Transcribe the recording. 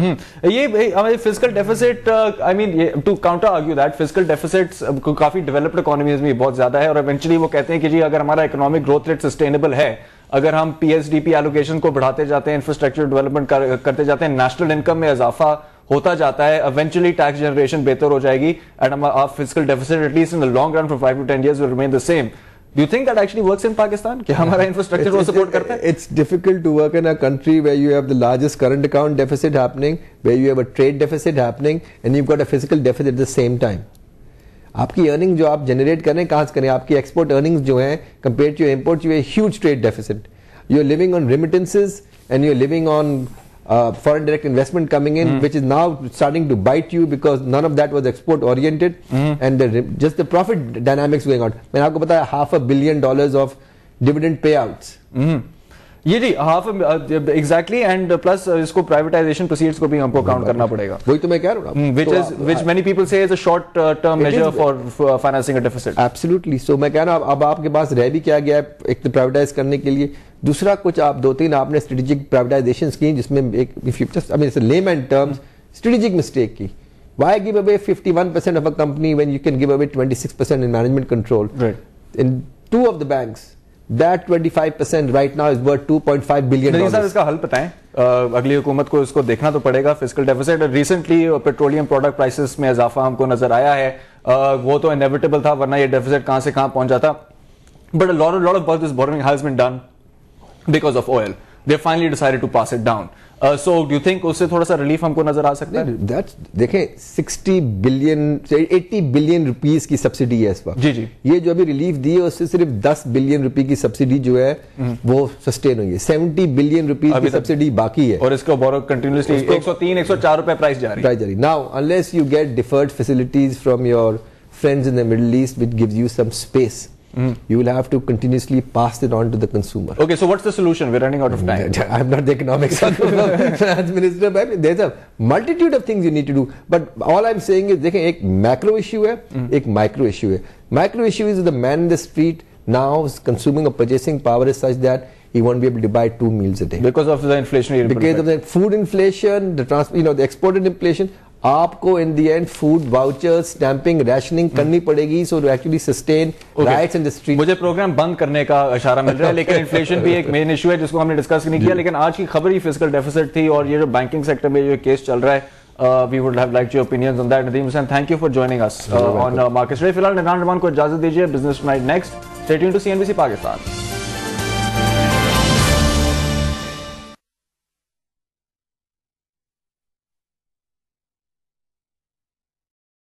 ये हमारे physical deficit, I mean to counter argue that physical deficits काफी developed economies में बहुत ज्यादा है, और इवेंचुअली वो कहते हैं कि जी अगर हमारा इकोनॉमिक ग्रोथ रेट सस्टेनेबल है, अगर हम पीएसडीपी एलोकेशन को बढ़ाते जाते हैं, इंफ्रास्ट्रक्चर डेवलपमेंट करते जाते हैं, नेशनल इनकम में इजाफा होता जाता है, इवेंचुअली टैक्स जनरेशन बेहतर हो जाएगी, and our physical deficit at least in the long run for 5 to 10 years will remain the same. Do you think that actually works in Pakistan? कि हमारा infrastructure वो support करता है? It's difficult to work in a country where you have the largest current account deficit happening, where you have a trade deficit happening, and you've got a fiscal deficit at the same time. आपकी earning जो आप generate करें कहाँ से करें? आपकी export earnings जो हैं compare to import, you huge trade deficit. You are living on remittances and you are living on foreign direct investment coming in, which is now starting to bite you because none of that was export oriented, and just the profit dynamics going on. मैंने आपको बताया $500 million of dividend payouts. ये जी half exactly, and plus इसको privatisation proceeds को भी हमको count करना पड़ेगा. वही तो मैं कह रहा हूँ, which many people say is a short term measure for financing a deficit. Absolutely. So मैं कह रहा हूँ अब आपके पास रह भी क्या गया है, एक तो प्राइवेटाइज करने के लिए, दूसरा कुछ आप 2-3 आपने स्ट्रेटेजिक प्राइवेटाइजेशन की जिसमें एक if you just I mean it's a layman terms strategic mistake की. Why give away 51% of a company when you can give away 26% in management control? Right. In 2 of the banks, that 25% right now is worth $2.5 billion. Sir इसका हल बताएं. अगली हुकूमत को इसको देखना तो पड़ेगा. Physical deficit recently petroleum product prices में इजाफा हमको नजर आया है. वो तो इनेविटेबल था, वरना ये डेफिसिट कहां से कहां पहुंच जाता. But a lot of this borrowing has been done because of oil. They finally decided to pass it down. So do you think उससे थोड़ा सा रिलीफ हमको नजर आ सकता है? देखें 60 बिलियन से 80 बिलियन रुपीस की सब्सिडी है इस वक्त. जी जी. ये जो अभी रिलीफ दी है उससे सिर्फ 10 बिलियन रुपए की सब्सिडी जो है वो सस्टेन हुई है. 70 बिलियन रुपीस की सब्सिडी बाकी है, और इसको बोरो कंटिन्यूअसली 103-104 रुपए प्राइस जा रही है. Now unless you get deferred facilities from your friends in the Middle East which gives you some space, you will have to continuously pass it on to the consumer. Okay, so what's the solution? We're running out of time. I'm not the economics finance minister, but there's a multitude of things you need to do. But all I'm saying is, देखें एक macro issue है, एक micro issue है. Micro issue is the man in the street now is consuming or purchasing power is such that he won't be able to buy 2 meals a day because of the inflationary impact. Because of the food inflation, the exported inflation. आपको in the end food vouchers, stamping, rationing करनी पड़ेगी so to actually sustain rights in the street. मुझे programme बंद करने का इशारा मिल रहा है, लेकिन इन्फ्लेशन भी एक मेन इशू है जिसको हमने डिस्कस नहीं किया. लेकिन आज की खबर ही फिजिकल डेफिसिट थी, और ये जो बैंकिंग सेक्टर में जो केस चल रहा है, we would have liked your opinions on that. Nadeem Hussain, thank you for joining us on markets today. फिलहाल निदान रहमान को इजाजत दीजिए. Business tonight next. Stay tuned to CNBC Pakistan.